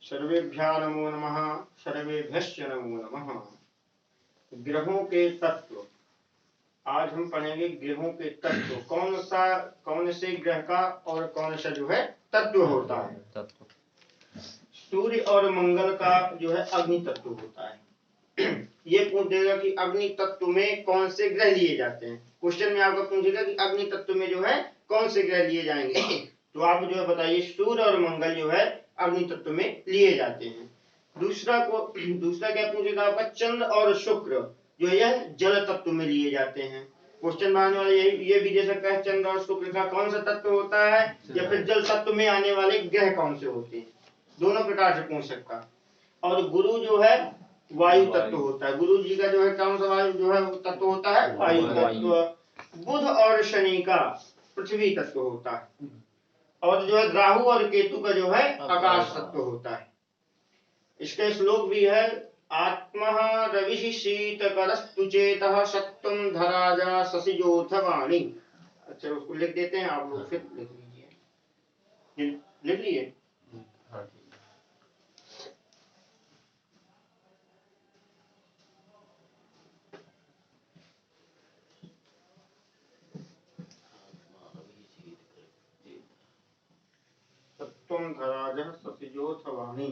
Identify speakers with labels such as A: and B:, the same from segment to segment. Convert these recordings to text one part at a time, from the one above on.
A: सर्वेभ्यः नमो नमः। सर्वेभ्यश्च नमो नमः। ग्रहों के तत्व। आज हम पढ़ेंगे ग्रहों के तत्व। कौन से ग्रह का और कौन सा जो है तत्व होता है। सूर्य और मंगल का जो है अग्नि तत्व होता है। ये पूछ देगा कि अग्नि तत्व में कौन से ग्रह लिए जाते हैं। क्वेश्चन में आपको पूछेगा कि अग्नि तत्व में जो है कौन से ग्रह लिए जाएंगे, तो आप जो है बताइए सूर्य और मंगल जो है अग्नि तत्व में लिए जाते हैं। दूसरा क्या पूछेगा आपका, चंद्र और शुक्र जो यह जल तत्व में लिए जाते हैं। क्वेश्चन बनाने वाला ये भी दे सकता है चंद्र और शुक्र का कौन सा तत्व होता है, या फिर जल तत्व में आने वाले ग्रह कौन से होते हैं, दोनों प्रकार से पूछ सकता। और गुरु जो है वायु तत्व होता है। गुरु जी का जो है कौन सा वायु जो है तत्व होता है, वायु तत्व। बुध और शनि का पृथ्वी तत्व होता है। और जो है राहु और केतु का जो है आकाश तत्व होता है। इसके श्लोक भी है, आत्मा रवि शीतकरस्तु चेतः सत्वं धराजा शशिजोऽथ वाणी। अच्छा उसको लिख देते हैं आप लोग, फिर लिख लीजिए। लिख लिए। सत्वं धराजा शशिजोऽथ वाणी।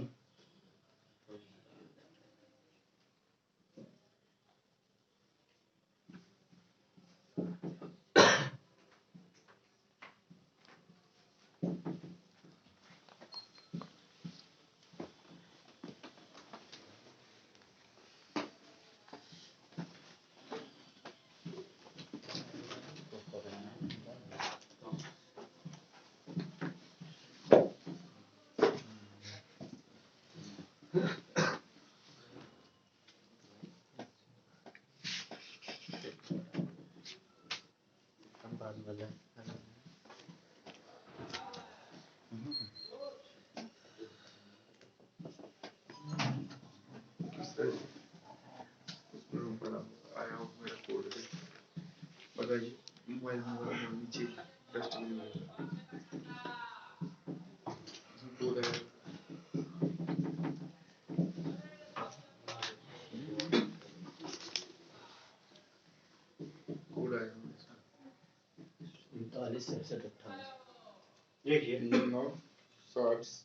A: देखिए,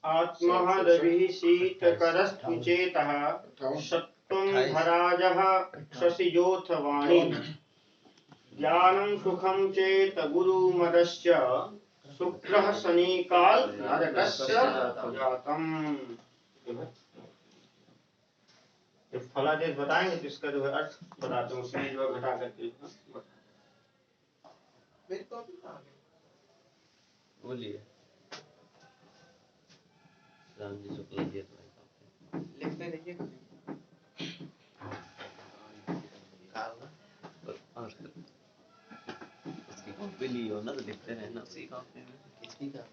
A: आत्मा रवि शीतकरस्तु चेतः सत्वं धराजः शशिजोऽथ वाणी। ज्ञानं सुखं चेत गुरुमदश्च शुक्रः शनि काल नरकस्य जातम्। फलादेश बताएंगे तो इसका जो है अर्थ बताते हैं, उसमें जो है घटा करके
B: बोलिए। राम जी शुक्ला जी लिखते रहिए। उसकी कॉपी ली हो ना तो लिखते रहना उसी कॉपी में। किसकी का?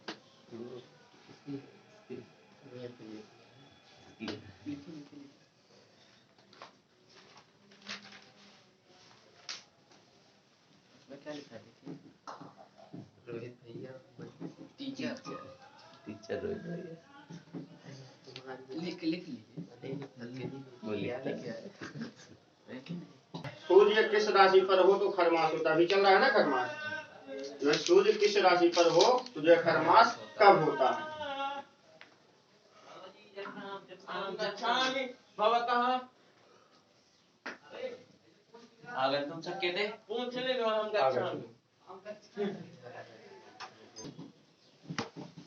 B: क्या लिखा है? रोहित भैया टीचर रोहित भैया लिख लीजिए।
A: सूर्य किस राशि पर हो तो खरमास होता है। अभी चल रहा है ना खरमास। जो सूर्य किस राशि पर हो तो जो खरमास कब होता है।
B: आगंतुक शक्यते पूछ ले लो हम गच्छामि।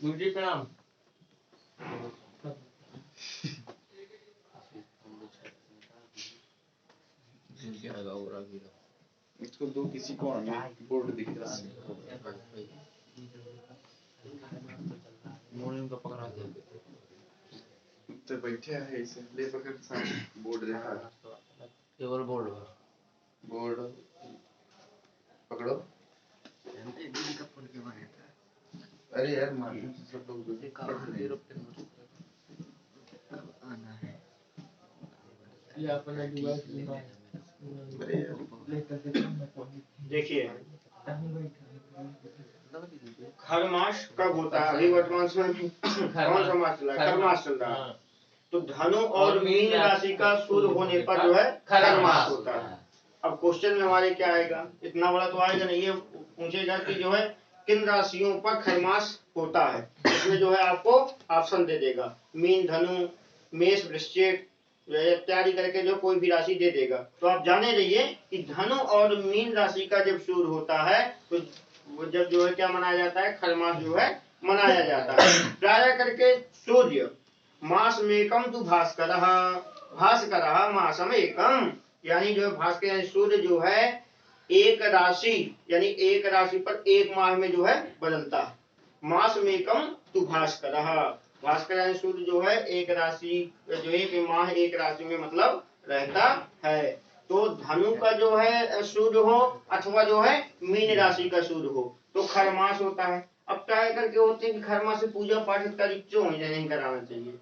B: गुरुजी प्रणाम।
C: इसको दो किसी को हमें बोर्ड दिख रहा है।
B: मोर्निंग का पकड़ा दे
C: तो बैठे है इसे ले पकड़ सामने बोर्ड देखा
B: केवल बोर्ड
C: पकड़ो। अरे यार मालूम से सब लोग
B: आना है
D: ये अपना डिवाइस निकाल।
A: देखिए खरमास कब होता है। अभी वर्तमान समय में कौन सा मास चल रहा है, खरमास चल रहा है। तो धनु और मीन राशि का शुद्ध होने पर जो है खरमास होता है। अब क्वेश्चन में हमारे क्या आएगा, इतना बड़ा तो आएगा नहीं, ये पूछेगा कि जो है किन राशियों पर खरमास होता है। इसमें जो है आपको ऑप्शन दे देगा, मीन, धनु, मेष, वृश्चिक इत्यादि करके जो कोई भी राशि दे देगा। तो आप जाने रहिए कि धनु और मीन राशि का जब शुरू होता है तो वो जब जो है क्या मनाया जाता है, खरमास जो है मनाया जाता है। प्राय करके सूर्य मासमेकम तु भास्करः भास्करः मासमेकम, यानी जो भास्कर यानी सूर्य जो है एक राशि यानी एक राशि पर एक माह में जो है बदलता है। मासमेकम तु भास्करः, भास्कर यानी सूर्य जो है एक राशि जो एक माह एक राशि में मतलब रहता है। तो धनु का जो है सूर्य हो अथवा जो है मीन राशि का सूर्य हो तो खरमास होता है। अब क्या करके होते हैं कि खरमास से पूजा पाठ इत्यादि क्यों नहीं कराना चाहिए।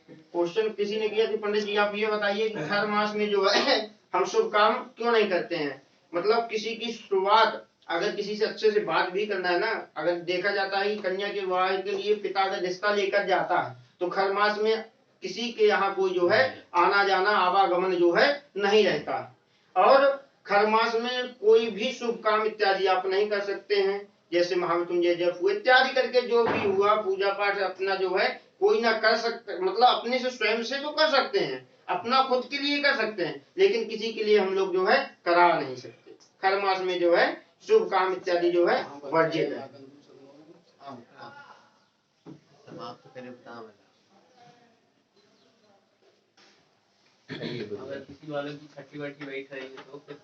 A: क्वेश्चन किसी ने किया कि पंडित जी आप ये बताइए कि हर मास में जो है हम शुभ काम क्यों नहीं करते हैं। मतलब किसी की शुरुआत अगर किसी से अच्छे से बात भी करना है ना, अगर देखा जाता है कि कन्या के विवाह के लिए पिता अगर रिश्ता लेकर जाता है तो खर मास में किसी के यहाँ कोई जो है आना जाना आवागमन जो है नहीं रहता। और खर मास में कोई भी शुभ काम इत्यादि आप नहीं कर सकते हैं, जैसे महामृत्युंजय जप हुए इत्यादि करके जो भी हुआ पूजा पाठ अपना जो है कोई ना कर सकते, मतलब अपने से स्वयं से तो कर सकते हैं, अपना खुद के लिए कर सकते हैं, लेकिन किसी के लिए हम लोग जो है करा नहीं सकते। खर मास में जो है शुभ काम इत्यादि जो है वर्जित है।
D: अगर किसी वाले की छठी वठी बैठ रही है तो फिर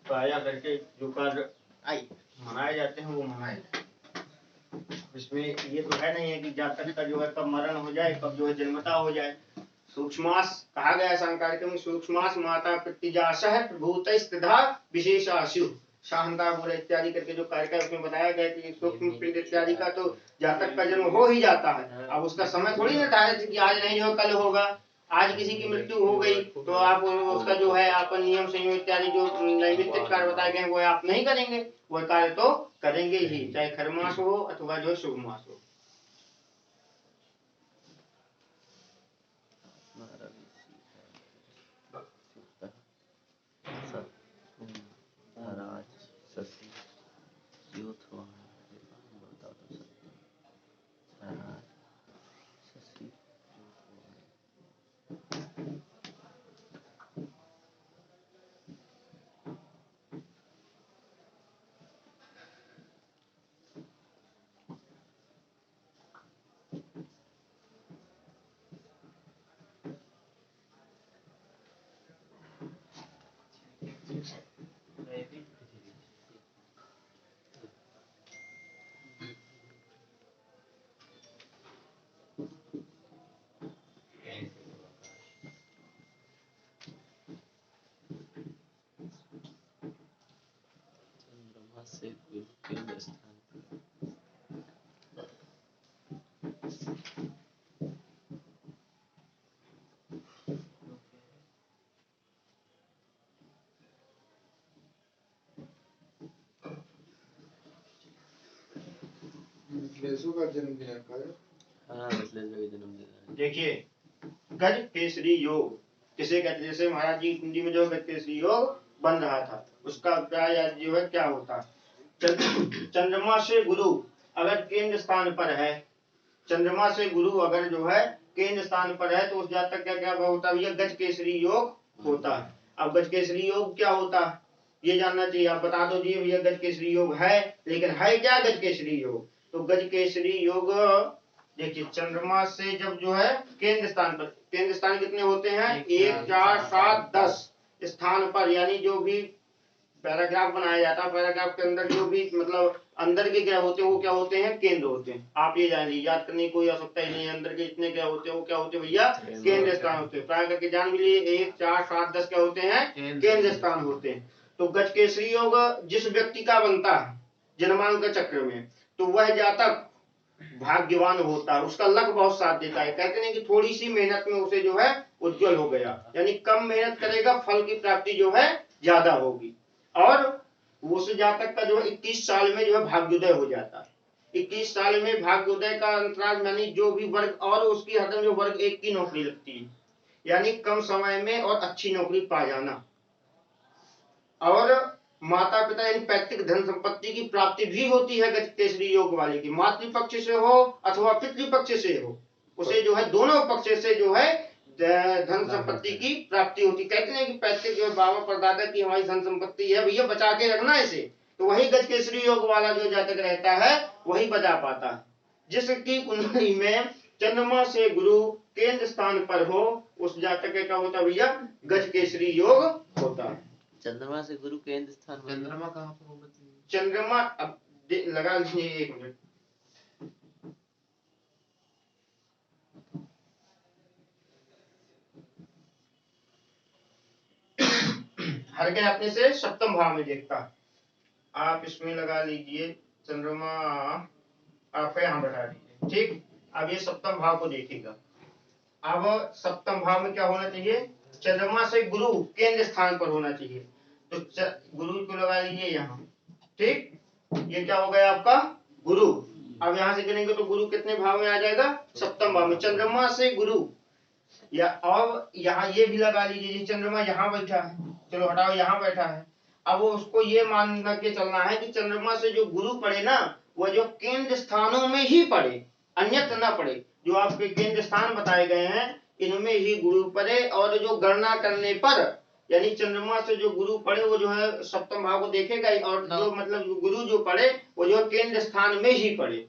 A: प्राय करके जो कार्य मनाए जाते हैं वो मनाए जाते हैं। इसमें ये तो है नहीं है कि जातक का जो है कब मरण हो जाए कब जो है जन्मता हो जाए। सूक्ष्मास कहा गया संकार में, सूक्ष्मास माता प्रतिजाशः प्रभूत स्थिधा विशेषाशु शाहनता बोले इत्यादि करके जो कार्य है उसमें बताया गया कि सूक्ष्म पिंड इत्यादि का तो जातक का जन्म हो ही जाता है। अब उसका समय थोड़ी निर्धारित कि आज नहीं जो कल होगा। आज किसी की मृत्यु हो गई तो आप उसका जो है आप नियम संयोग इत्यादि जो नैमित्तिक कार्य बताए गए वो आप नहीं करेंगे, वह कार्य तो करेंगे ही, चाहे खर मास हो अथवा जो शुभ मास हो।
B: से केंद्र स्थान
C: मिथिलेशु का जन्मदिन है कल।
B: हाँ मिथिलेश का जन्मदिन है।
A: देखिए गज केसरी योग किसे कहते, जैसे महाराज जी हिंदी में जो गज केसरी योग बन रहा था उसका प्राय जो है क्या होता। चंद्रमा से गुरु अगर केंद्र स्थान पर है, चंद्रमा से गुरु अगर जो है केंद्र स्थान पर है तो उस जातक का क्या होता है, गज केसरी योग होता है। अब गज केसरी योग क्या होता है ये जानना चाहिए, आप बता दो जी भैया गज केसरी योग है, लेकिन है क्या गज केसरी योग। तो गज केसरी योग देखिए चंद्रमा से जब जो है केंद्र स्थान पर, केंद्र स्थान कितने होते हैं 1 4 7 10 स्थान पर, यानी जो भी पैराग्राफ बनाया जाता है पैराग्राफ के अंदर जो भी मतलब अंदर के क्या होते हैं वो क्या होते हैं केंद्र होते हैं। आप ये जान लीजिए, याद करने की कोई आवश्यकता ही नहीं है, अंदर के जितने क्या होते हैं वो क्या होते हैं भैया केंद्र स्थान होते हैं। प्राय करके जान भी लिए 1 4 7 10 क्या होते हैं केंद्र स्थान होते हैं। तो गज केसरी योग जिस व्यक्ति का बनता है जन्मांक चक्र में तो वह जातक भाग्यवान होता है, उसका लक बहुत साथ देता है। कहते हैं कि थोड़ी सी मेहनत में उसे जो है उज्जवल हो गया, यानी कम मेहनत करेगा फल की प्राप्ति जो है ज्यादा होगी। और उस जातक का जो है 21 साल में जो है भाग्योदय हो जाता है। 21 साल में भाग्योदय का अंतराल, यानी जो भी वर्ग और उसकी हरदम जो वर्ग 1 की नौकरी लगती है, यानी कम समय में और अच्छी नौकरी पा जाना। और माता पिता यानी पैतृक धन संपत्ति की प्राप्ति भी होती है गज केसरी योग वाले की, मातृपक्ष से हो अथवा पितृपक्ष से हो, उसे जो है दोनों पक्ष से जो है धन संपत्ति की प्राप्ति होती। कहते हैं कि पैतृक जो बाबा परदादा की हमारी धन संपत्ति है, भैया बचा के रखना इसे, तो वही गज केसरी योग वाला जो जातक रहता है वही बचा पाता है। जिसकी कुंडली में चंद्रमा से गुरु केंद्र स्थान पर हो, उस जातक का होता भैया गज केसरी योग होता है।
B: चंद्रमा से गुरु केंद्र स्थान पर।
D: चंद्रमा कहाँ पर होगा?
A: चंद्रमा अब लगा लीजिए 1 मिनट, हर के अपने से सप्तम भाव में देखता है। आप इसमें लगा लीजिए चंद्रमा, आप यहाँ बैठा दीजिए, ठीक। अब ये सप्तम भाव को देखेगा। अब सप्तम भाव में क्या होना चाहिए? चंद्रमा से गुरु केंद्र स्थान पर होना चाहिए, तो गुरु को लगा लीजिए यहाँ, ठीक। ये क्या हो गया आपका गुरु। अब यहाँ से गिनेंगे तो गुरु कितने भाव में आ जाएगा? सप्तम भाव में। चंद्रमा से गुरु, या अब यहाँ ये भी लगा लीजिए, चंद्रमा यहाँ बैठा है, चलो हटाओ यहाँ बैठा है। अब वो उसको ये मान के चलना है कि चंद्रमा से जो गुरु पड़े ना, वो जो केंद्र स्थानों में ही पड़े, अन्यत्र ना पड़े। जो आपके केंद्र स्थान बताए गए हैं इनमें ही गुरु पड़े, और जो गणना करने पर यानी चंद्रमा से जो गुरु पड़े वो जो है सप्तम भाव को देखेगा, और जो मतलब गुरु जो पड़े वो जो केंद्र स्थान में ही पड़े।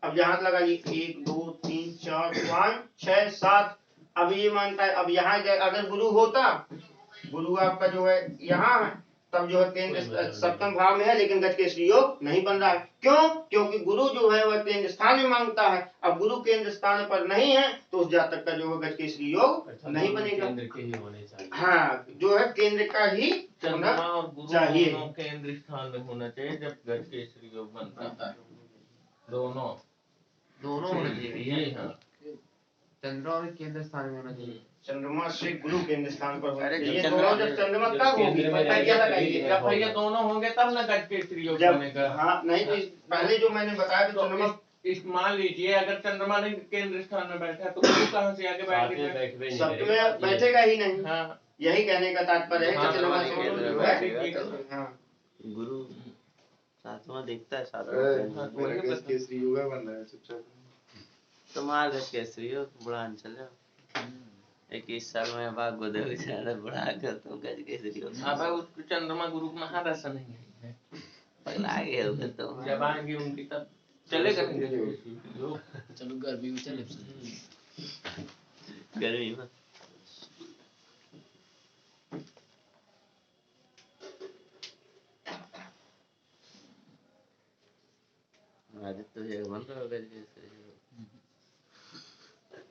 A: अब यहाँ लगाइए 1 2 3 4 5 6 7। अब ये मानता है, अब यहाँ अगर गुरु होता, गुरु आपका जो है यहाँ है, तब जो है केंद्र सप्तम भाव में है, लेकिन गज केसरी योग नहीं बन रहा है। क्यों? क्योंकि गुरु जो है वह केंद्र स्थान में मांगता है। अब गुरु केंद्र स्थान पर नहीं है तो उस जातक का जो है गज केसरी योग नहीं बनेगा।
E: केंद्र के ही होने चाहिए।
A: हाँ, जो है केंद्र का ही
E: चंद्रमा और गुरु
A: चाहिए।
E: दोनों केंद्र स्थान में होना चाहिए जब गज केसरी योग बनता है। दोनों
D: होना चाहिए।
E: ये हाँ,
D: चंद्रमा और केंद्र स्थान में होना चाहिए।
A: चंद्रमा से गुरु केंद्र स्थान पर होना
B: अरे
A: चाहिए।
B: जब
A: दोनों जब चंद्रमा कब होगी
E: केंद्र में
A: बताइए, लगाइए।
E: जब भैया दोनों होंगे तब ना गज केसरी योग
A: जब
E: बनेगा।
A: हाँ नहीं तो पहले जो मैंने बताया तो चंद्रमा
E: मान लीजिए अगर चंद्रमा नहीं केंद्र स्थान में बैठा तो गुरु कहाँ से आगे
B: साथ
E: बैठ
B: में
E: गया?
B: बैठ भी नहीं
A: सप्तम
B: रहे।
A: में बैठेगा ही नहीं।
E: हाँ,
A: यही कहने का तात्पर्य है
E: हाँ,
A: कि चंद्रमा
B: चंद्रमा
A: से
B: के केंद्र
A: गुरु
B: में
A: है।
B: बैठेगा तो
A: हाँ,
B: गुरु सातवां देखता है,
C: हाँ,
B: सातवां
C: मेरा गज केसरी योगा बन रहा है चुपचाप।
B: तुम्हार गज केसरी हो बुढ़ान चले 21 साल में भाग्योदय हो जाना, बुढ़ा कर तुम गज केसरी हो।
E: अब उसको चंद्रमा गुरु को महादशा नहीं है,
B: पगला गए हो फिर तो।
E: जब आएंगे उनकी तब चले करेंगे योग।
D: चलो गर्मी में चले।
B: गर्मी में आदित्य तो ये बन रहा होगा जैसे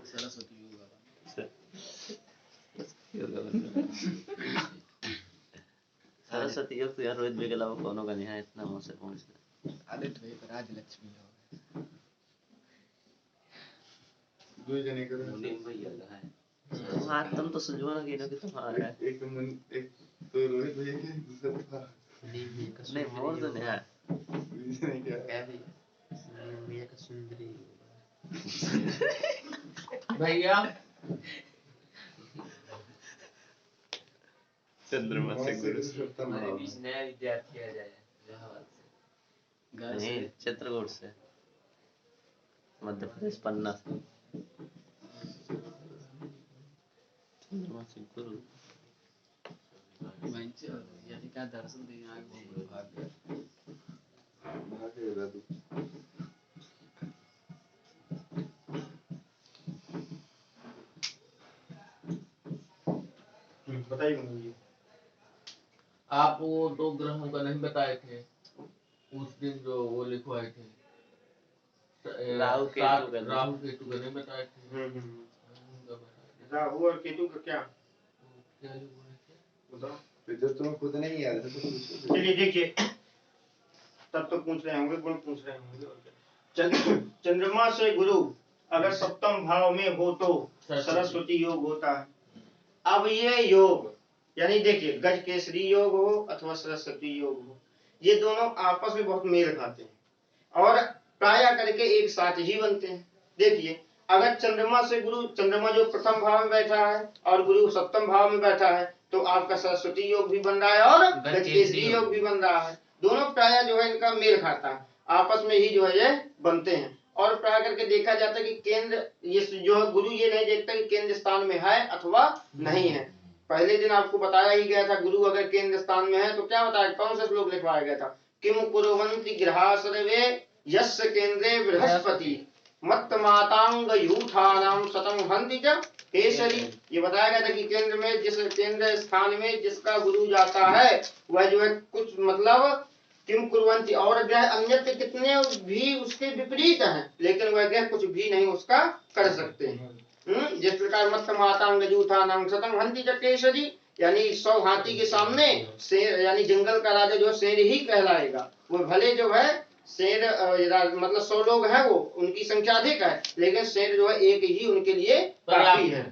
D: सरस्वती योगा।
B: योगा बन रहा। सरस्वती योग तो यार रोहित भाई के अलावा कौनों का नहीं है इतना मुँह से पहुँचना।
D: आदित्य भाई पर राजलक्ष्मी योगा।
C: 2 जने करो।
B: मुनीम भैया का है। हाँ तुम तो सुझो ना कि तुम्हारा है।
C: एक तो रोहित भैया के, दूसरा था
B: नहीं मोर तो नहीं है।
C: नहीं क्या
D: क्या भैया? मियाँ का सुंदरी
E: भैया
B: चंद्रमा से गुरु
D: हमारे बीच नया विद्यार्थी आ जाए इलाहाबाद से।
B: नहीं चित्रकूट से, मध्य प्रदेश पन्ना से। चंद्रमा से गुरु
D: यानी क्या दर्शन देने आगे भाग गया।
C: भागे दादू।
A: बताइए मुझे।
E: आप वो 2 ग्रहों का नहीं बताए थे उस दिन जो वो लिखवाए थे?
B: राहु केतु का।
E: राहु केतु का नहीं बताए थे?
A: राहु और केतु का क्या
E: क्या लिखवाए थे?
A: बताओ।
C: फिर जब तुम्हें खुद नहीं याद है तो पूछो।
A: चलिए देखिए, तब तो पूछ रहे होंगे, गुण पूछ रहे होंगे। चंद्रमा से गुरु अगर सप्तम भाव में हो तो सरस्वती योग होता है। अब ये योग यानी देखिए गज केसरी योग हो अथवा सरस्वती योग हो, ये दोनों आपस में बहुत मेल खाते हैं। और प्राय करके एक साथ ही बनते हैं। देखिए, अगर चंद्रमा से गुरु, चंद्रमा जो प्रथम भाव में बैठा है और गुरु सप्तम भाव में बैठा है, तो आपका सरस्वती योग भी बन रहा है और गजकेसरी योग भी बन रहा है। दोनों प्राय जो है इनका मेल खाता है, आपस में ही जो है ये बनते हैं। और प्राय करके देखा जाता है कि केंद्र, ये जो है गुरु ये नहीं देखता कि केंद्र स्थान में है अथवा नहीं है। पहले दिन आपको बताया ही गया था, गुरु अगर केंद्र स्थान में है तो क्या बताया, कौन सा श्लोक लिखवाया गया था, किम कुर्वन्ति गृहा सर्वे यस्य केंद्रे बृहस्पति मत्त मातांग यूथानाम शतम हन्ति च केसरी। ये बताया गया था कि केंद्र में, जिस केंद्र स्थान में जिसका गुरु जाता है वह जो है कुछ मतलब किम कुर्वन्ति, और ग्रह अन्यत्र कितने भी उसके विपरीत हैं, लेकिन वह ग्रह कुछ भी नहीं उसका कर सकते हैं। जिस प्रकार मत्त मातांग यूथानाम शतम हन्ति च केसरी, यानी 100 हाथी के सामने शेर, यानी जंगल का राजा जो शेर ही कहलाएगा। वो भले जो है शेर मतलब 100 लोग हैं, वो उनकी संख्या अधिक है, लेकिन शेर जो है एक ही उनके लिए काफी है,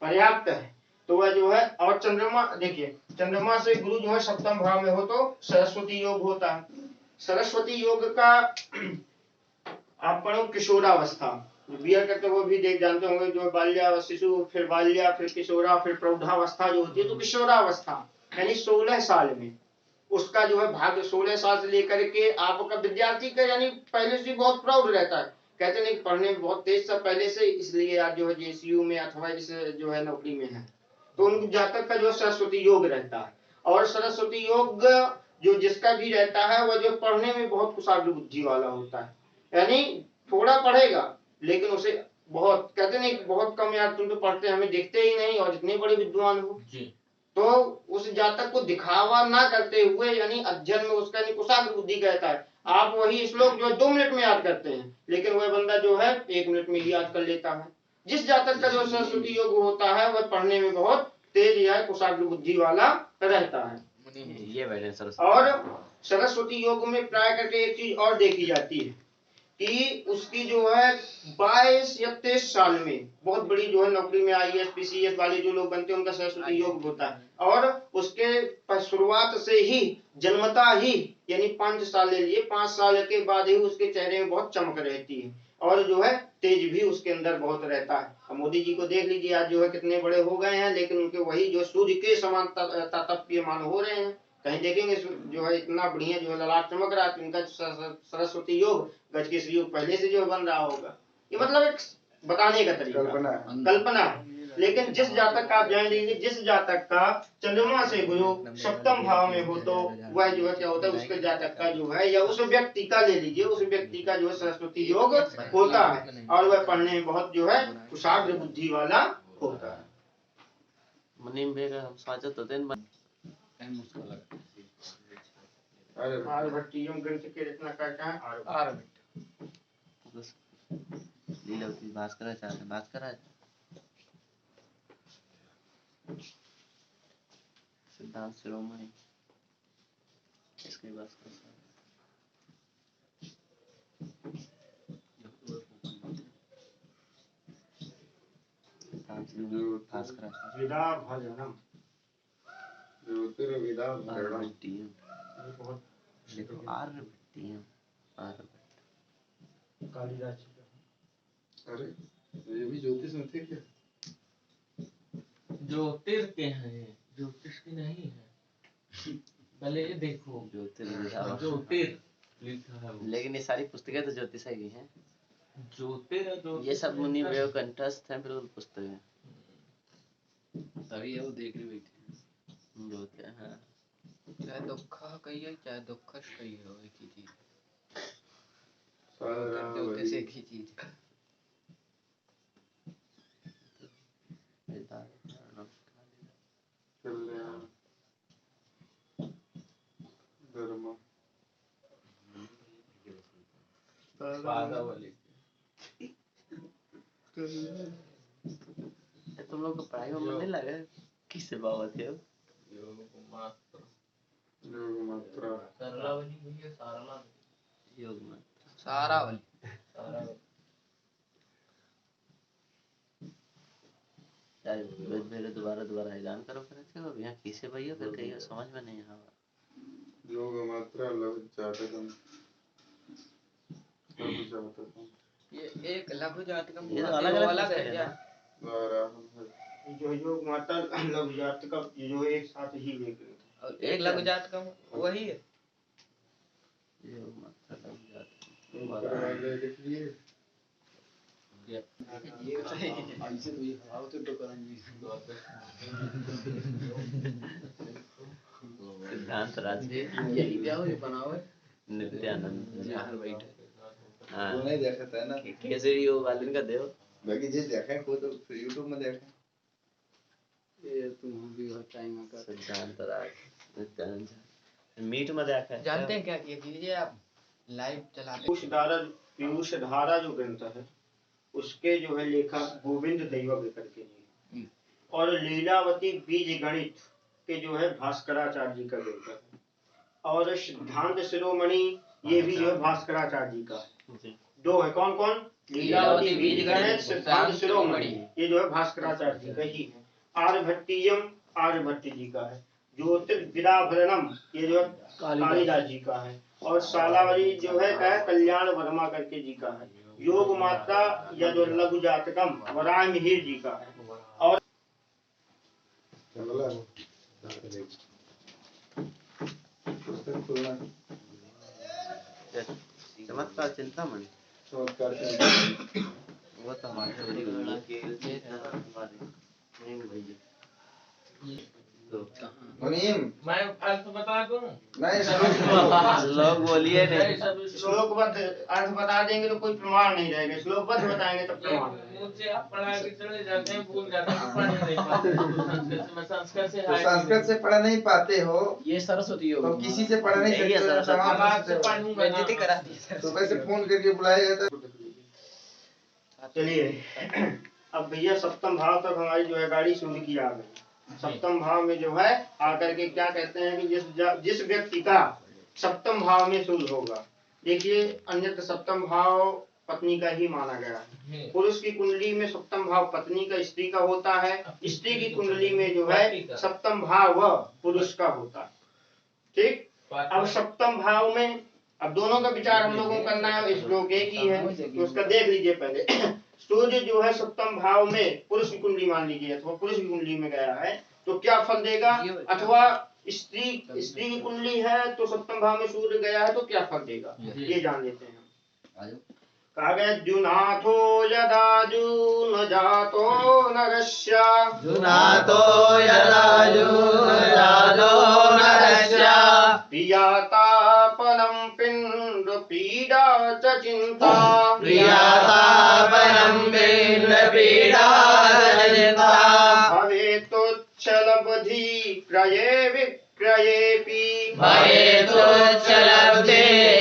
A: पर्याप्त है। तो वह जो है, और चंद्रमा देखिए, चंद्रमा से गुरु जो है सप्तम भाव में हो तो सरस्वती योग होता है। सरस्वती योग का आप पढ़ो किशोरावस्था, जो बीएड करते वो भी देख जानते होंगे, जो बाल्या शिशु, फिर बाल्या, फिर किशोरा, फिर प्रौढ़ावस्था जो होती है, तो किशोरावस्था यानी 16 साल में उसका जो है भाग्य 16 साल से लेकर के आपका विद्यार्थी का यानी पहले से बहुत प्राउड रहता है, कहते नहीं पढ़ने में बहुत तेज था पहले से, इसलिए आज जो है जेएसयू में अथवा इस जो है नौकरी में है, तो उन जातक का जो सरस्वती योग रहता है। और सरस्वती योग जो जिसका भी रहता है वह जो पढ़ने में बहुत कुशाग्र बुद्धि वाला होता है, यानी थोड़ा पढ़ेगा लेकिन उसे बहुत, कहते नहीं बहुत कम, यार तुम तो पढ़ते हमें देखते ही नहीं और इतने बड़े विद्वान हो, तो उस जातक को दिखावा ना करते हुए यानी अध्ययन में उसका कुशाग्र बुद्धि कहता है। आप वही श्लोक जो 2 मिनट में याद करते हैं, लेकिन वह बंदा जो है 1 मिनट में ही याद कर लेता है। जिस जातक का जो सरस्वती योग होता है वह पढ़ने में बहुत तेज या कुशाग्र बुद्धि वाला रहता है।
B: ये बैठे सरस्वती।
A: और सरस्वती योग में प्राय करके एक चीज और देखी जाती है कि उसकी जो है 22 या 23 साल में बहुत बड़ी जो है नौकरी में आईएएस पीसीएस वाले जो लोग बनते हैं उनका सरस्वती योग होता है, और उसके शुरुआत से ही जन्मता ही यानी 5 साल ले लिए, 5 साल के बाद ही उसके चेहरे में बहुत चमक रहती है और जो है तेज भी उसके अंदर बहुत रहता है। अब मोदी जी को देख लीजिए, आज जो है कितने बड़े हो गए हैं, लेकिन उनके वही जो सूर्य के समान तापमान हो रहे हैं। कहीं देखेंगे जो है इतना बढ़िया जो है ललाट चमक रहा है, इनका सरस्वती योग गजकेसरी योग पहले से जो बन रहा होगा। ये मतलब एक बताने का तरीका, कल्पना है। लेकिन जिस जातक का आप जान लीजिए, जिस जातक का चंद्रमा से गुरु सप्तम भाव में हो तो वह जो है क्या होता है, उसके जातक का जो है या उस व्यक्ति का ले लीजिए, उस व्यक्ति का जो है सरस्वती योग होता है और वह पढ़ने में बहुत जो है कुशाग्र बुद्धि वाला होता है।
B: मुनीम बेगा हम साजत होते हैं
A: आर्यभट्टियम ग्रंथ के रचना करता है आर्यभट्ट।
B: लीलावती भास्कराचार्य, भास्कराचार्य सिद्धांत शिरोमणि, इसके भास्कर भास्कराचार्य
A: विदा भजनम
C: ज्योतिर्विदा भरणम,
B: देखो आर्यभट्टियम, आर्यभट्ट
A: कालिदास।
C: अरे ये भी ज्योतिष में थे क्या?
E: ज्योतिर के हैं, ज्योतिष की नहीं है। पहले ये देखो
B: ज्योतिर्विदा
E: ज्योतिर लिखा है वो।
B: लेकिन ये सारी पुस्तकें तो ज्योतिष की हैं।
E: ज्योतिर
B: ये सब मुनि वेव कंठस्थ हैं, बिल्कुल पुस्तकें।
D: तभी वो देखने बैठे
B: ज्योतिर, हाँ
D: चाहे दुख कहिए चाहे दुखस कहिए हो एक ही चीज,
C: सारा
D: ज्योतिष एक ही चीज है।
C: कल्याण धर्म
E: पादावली
B: तुम लोग को पढ़ाई में मन नहीं लगा? किससे बाबा थे अब?
E: योग मात्र
C: योग मात्रा
E: सरलावली भैया, सारला
B: योग मात्र
D: सारावली
E: सारावली
B: यार वेद मेरे दोबारा ऐलान करो फिर से, अब यहाँ किसे भैया फिर कहिए, समझ में नहीं आया।
C: योग मात्रा लव जातकम लघु जातकम।
D: ये एक लघु जातकम
B: ये तो
D: हुआ,
B: अलग-अलग
D: वो अलग
B: पुस्तक
D: है
B: है
D: क्या?
C: वराह
A: जो माता लघु जातकम जो एक साथ ही एक ग्रंथ
D: और एक लघु जातकम वही है।
B: योग मतलब जात
C: वाले लिख लिए।
B: सिद्धांत राज
E: यही क्या हो ये बनाओ है?
B: नित्यानंद
D: जहाँ बैठे
B: हाँ
C: वो नहीं देखा था ना,
B: केसरी योग वाले का देव
C: बाकी जे देखे खुद यूट्यूब में देखे।
D: ये तुम भी बहुत टाइम का
B: सिद्धांत राज नित्यानंद मीट में देखा है
D: जानते हैं क्या किया कीजिए आप लाइव चलाते
A: पीयूष धारा जो ग्रंथ है उसके जो है लेखक गोविंद दैवज्ञ करके जी, और लीलावती बीज गणित के जो है भास्कराचार्य जी का ग्रंथ है, और सिद्धांत शिरोमणि ये भी जो है भास्कराचार्य जी का है।
B: जी
A: दो है, कौन कौन? लीलावती बीज गणित, सिद्धांत शिरोमणि, ये जो है भास्कराचार्य जी का ही है। आर्यभट्टीयम आर्यभट्ट जी का है। ज्योतिर्विदाभरणम ये जो है कालिदास जी का है। और सालावरी जो है क्या है, कल्याण वर्मा करके जी का है। योग मात्रा या जो लघु जातकम वराह मिहिर जी का है। और
B: चमत्कार चिंतामणि
C: चमत्कार
B: वो तो हमारे चोरी गणना के नहीं भैया तो
C: मुनीम
E: मैं अर्थ बता दूं?
C: नहीं सब
B: लोग बोलिए
E: नहीं,
B: नहीं
E: सब
A: श्लोकबद्ध अर्थ बता देंगे तो कोई प्रमाण नहीं रहेगा, श्लोकबद्ध बताएंगे तब प्रमाण रहेगा।
E: मुझसे आप पढ़ा के चले जाते हैं, भूल जाते हैं, पढ़ नहीं पाते। तो संस्कृत से मैं संस्कृत से
C: तो संस्कृत से पढ़ नहीं पाते हो
D: ये सरस्वती योग
C: तो किसी से पढ़ नहीं
B: यही है
C: सकते हो,
B: सरस्वती।
E: अब
C: तमाम
E: आपसे
C: से
E: पढ़ूंगा
D: बेइज्जती
E: ना।
D: करा दी सर।
C: सुबह से फोन करके बुलाया जाता है।
A: चलिए अब भैया सप्तम भाव तक हमारी जो है गाड़ी शुरू की आ गई। सप्तम भाव में जो है आकर के क्या कहते हैं कि जिस व्यक्ति का सप्तम भाव में शुरू होगा, देखिए अन्यत्र सप्तम भाव पत्नी का ही माना गया है। पुरुष की कुंडली में सप्तम भाव पत्नी का, स्त्री का होता है। स्त्री की कुंडली में जो है सप्तम भाव पुरुष का होता है। ठीक, अब सप्तम भाव में अब दोनों का विचार हम लोगों को करना है। श्लोक एक ही है तो उसका देख लीजिए पहले। सूर्य जो है सप्तम भाव में पुरुष की कुंडली मान लीजिए, अथवा पुरुष की कुंडली में गया है तो क्या फल देगा, अथवा स्त्री की कुंडली है तो सप्तम भाव में सूर्य गया है तो क्या फल देगा, ये जान लेते हैं। कहा गया जुनाथो यदा जून जातो नरस्य
B: जुनातो यदा जून जातो नरस्य
A: प्रियातापनं पिंड पीडा च चिंता
B: प्रियातापनं पिंड पीडा चिंता
A: भवेतुच्छलबधि क्रये विक्रयेऽपि
B: भवेतुच्छलब्धे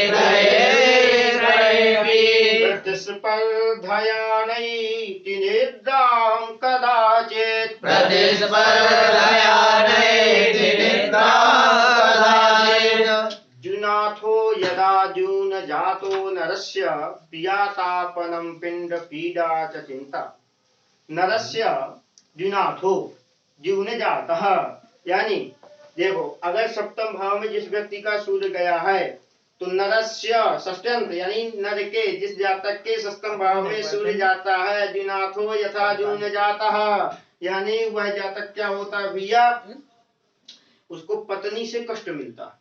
B: क्रये विक्रयेऽपि
A: प्रतिस्पर्धया नैति निद्रां कदाचित्
B: प्रतिस्पर्धया नैति निद्रां कदाचित्
A: जुनाथो यदा जून जातो नरस्य प्रियातापनं पिंड पीडा च चिंता। नरस्य जुनाथो जीवन जाता, यानी देखो अगर सप्तम भाव में जिस व्यक्ति का सूर्य गया है तो नरस्य षष्ठ्यंत यानी नर के, जिस जातक के सप्तम भाव में सूर्य जाता है, जुनाथो यथा जून जाता, यानी वह जातक क्या होता है भैया, उसको पत्नी से कष्ट मिलता है।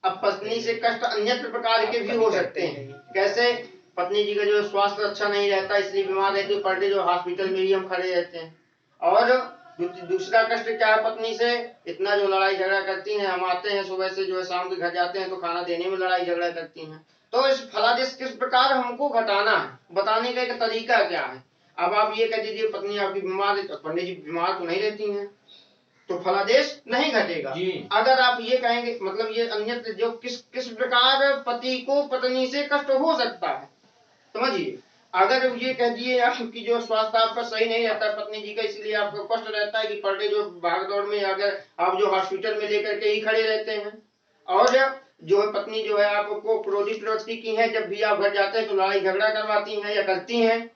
A: अब पत्नी से कष्ट अन्यत्र प्रकार के भी हो सकते हैं। कैसे? पत्नी जी का जो स्वास्थ्य अच्छा नहीं रहता इसलिए बीमार रहती है, पर डे जो हॉस्पिटल में ही हम खड़े रहते हैं। और दूसरा कष्ट क्या है, पत्नी से इतना जो लड़ाई झगड़ा करती हैं, हम आते हैं सुबह से जो है शाम के घर जाते हैं तो खाना देने में लड़ाई झगड़ा करती हैं। तो इस फलादेश किस प्रकार हमको घटाना है, बताने का एक तरीका क्या है। अब आप ये कह दीजिए पत्नी आपकी बीमार है, पंडित जी बीमार तो नहीं रहती हैं तो फलादेश नहीं घटेगा। अगर आप ये कहेंगे मतलब ये अन्यत्र जो किस प्रकार पति को पत्नी से कष्ट हो सकता है, समझिए। अगर ये कह दिए आपकी जो स्वास्थ्य आपका सही नहीं रहता है पत्नी जी का, इसलिए आपको कष्ट रहता है कि पर डे जो भाग दौड़ में अगर आप जो हॉस्पिटल में लेकर के ही खड़े रहते हैं, और जो है पत्नी जो है आपको क्रोधी प्रवृत्ति की है, जब भी आप घर जाते हैं तो लड़ाई झगड़ा करवाती हैं या करती हैं।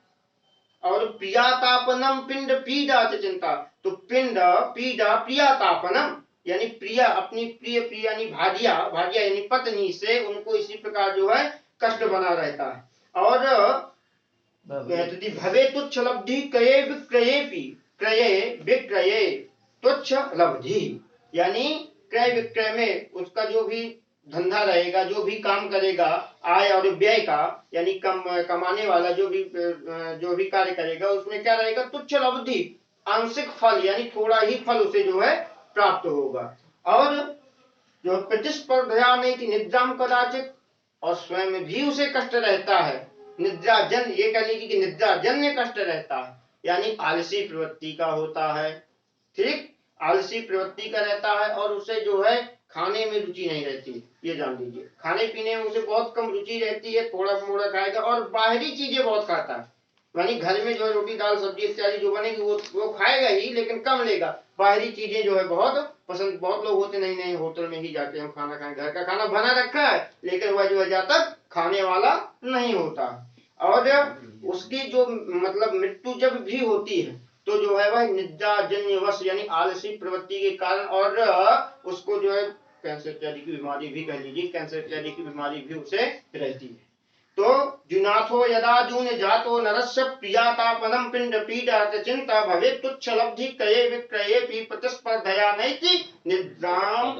A: और प्रियातापनम पिंड पीडा च चिंता, तो पिंड पीडा प्रियातापनम यानी प्रिया अपनी प्रिय यानी भाजिया यानी पत्नी से उनको इसी प्रकार जो है कष्ट बना रहता है। और यदि भवे तुच्छ लब्धि क्रये विक्रयेपि क्रये विक्रये तुच्छ लब्धि, यानी क्रय विक्रय में उसका जो भी धंधा रहेगा, जो भी काम करेगा, आय और व्यय का, यानी कमाने वाला जो भी कार्य करेगा, उसमें क्या रहेगा? तुच्छ लब्धि, आंशिक फल, यानी थोड़ा ही फल उसे जो है प्राप्त होगा। और जो प्रतिस्पर्धा नहीं थी निद्राम कदाचित, और स्वयं में भी उसे कष्ट रहता है। निद्रा जन, ये कह लीजिए कि निद्रा जन्य कष्ट रहता है, यानी आलसी प्रवृत्ति का होता है। ठीक, आलसी प्रवृत्ति का रहता है और उसे जो है खाने में रुचि नहीं रहती, ये जान लीजिए। खाने पीने में उसे बहुत कम रुचि रहती है, थोड़ा मोड़ा खाएगा और बाहरी चीजें बहुत खाता है, यानी घर में जो है रोटी दाल सब्जी इत्यादि जो बनेगी वो खाएगा ही, लेकिन कम लेगा। बाहरी चीजें जो है बहुत पसंद, बहुत लोग होते नहीं नहीं होटल में ही जाके हम खाना खाएं, घर का खाना बना रखा है लेकिन वह जो है जब तक खाने वाला नहीं होता। और उसकी जो मतलब मृत्यु जब भी होती है तो जो है वह निद्राजन्य वश, यानी आलसी प्रवृत्ति के कारण, और उसको जो है कैंसर इत्यादि की बीमारी भी कह लीजिए, कैंसर इत्यादि की बीमारी भी उसे रहती है। तो जुनाथो यदा जून जातो नरस्य प्रियातापनम पिंड पीडा चिंता भवे तुच्छ लब्धि क्रये विक्रये प्रतिस्पर्धया नैति निद्राम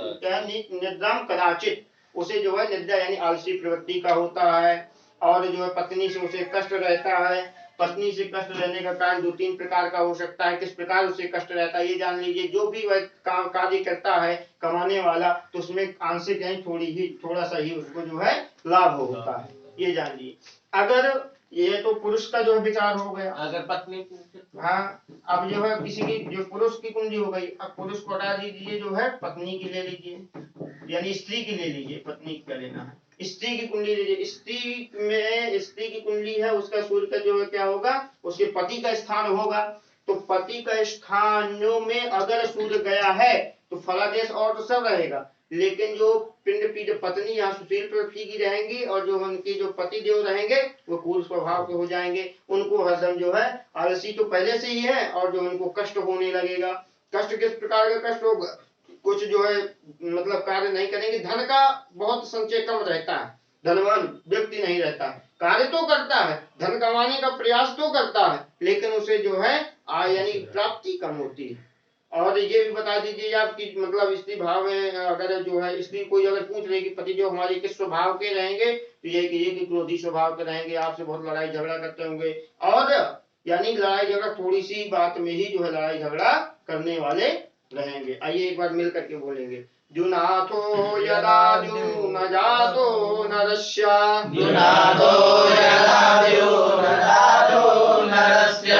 A: कदाचित, उसे जो है निद्रा यानी आलसी प्रवृत्ति का होता है। और जो है पत्नी से उसे कष्ट रहता है। पत्नी से कष्ट रहने का कारण 2-3 प्रकार का हो सकता है। किस प्रकार उसे कष्ट रहता है ये जान लीजिए। जो भी वह कार्य करता है कमाने वाला, तो उसमें आंशिक यानी थोड़ा सा ही उसको जो है लाभ होता है, ये जान लीजिए। अगर ये तो पुरुष का जो है विचार हो गया।
E: अगर पत्नी,
A: हाँ, अब जो है किसी की जो पुरुष की कुंडली हो गई, अब पुरुष को हटा दीजिए, जो है पत्नी की ले लीजिए, यानी स्त्री की ले लीजिए, पत्नी की क्या लेना है। स्त्री की कुंडली लीजिए। स्त्री की कुंडली है, उसका सूर्य का जो है क्या होगा, उसके पति का स्थान होगा। तो पति का स्थानों में अगर सूर्य गया है तो फलादेश और तो सब रहेगा, लेकिन जो पिंड पीड पत्नी यहाँ सुशील प्रवृत्ति की रहेंगी और जो उनकी जो पति देव रहेंगे वो क्रूर स्वभाव के हो जाएंगे। उनको हरदम जो है आलसी तो पहले से ही है और जो उनको कष्ट होने लगेगा। कष्ट किस प्रकार का कष्ट होगा, कुछ जो है मतलब कार्य नहीं करेंगे, धन का बहुत संचय कम रहता है, धनवान व्यक्ति नहीं रहता है, कार्य तो करता है, धन कमाने का प्रयास तो करता है, लेकिन उसे जो है आय यानी प्राप्ति कम होती है। और ये भी बता दीजिए आपकी मतलब स्त्री भाव में अगर जो है स्त्री कोई अगर पूछ रही कि पति जो हमारे किस स्वभाव के रहेंगे, तो ये कि क्रोधी स्वभाव के रहेंगे, आपसे बहुत लड़ाई झगड़ा करते होंगे, और यानी लड़ाई झगड़ा थोड़ी सी बात में ही जो है लड़ाई झगड़ा करने वाले रहेंगे। आइए एक बार मिल करके बोलेंगे। जुनाथो यदा जून जातो नरस्य,
E: जुनाथो यदा जून जातो नरस्य,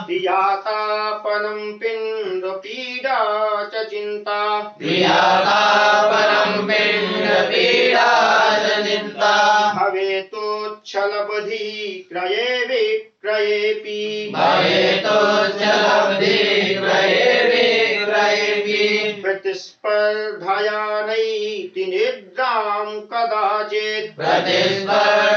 A: प्रियातापनं पिंड पीडा च चिंता,
E: प्रियातापनं पिंड पीडा च चिंता,
A: भवेतोच्छलबधि क्रये विक्रयेऽपि,
E: भवेतोच्छलबधि क्रये विक्रयेऽपि,
A: प्रतिस्पर्धया नैति निद्रां कदाचित्,
E: प्रतिस्पर्धया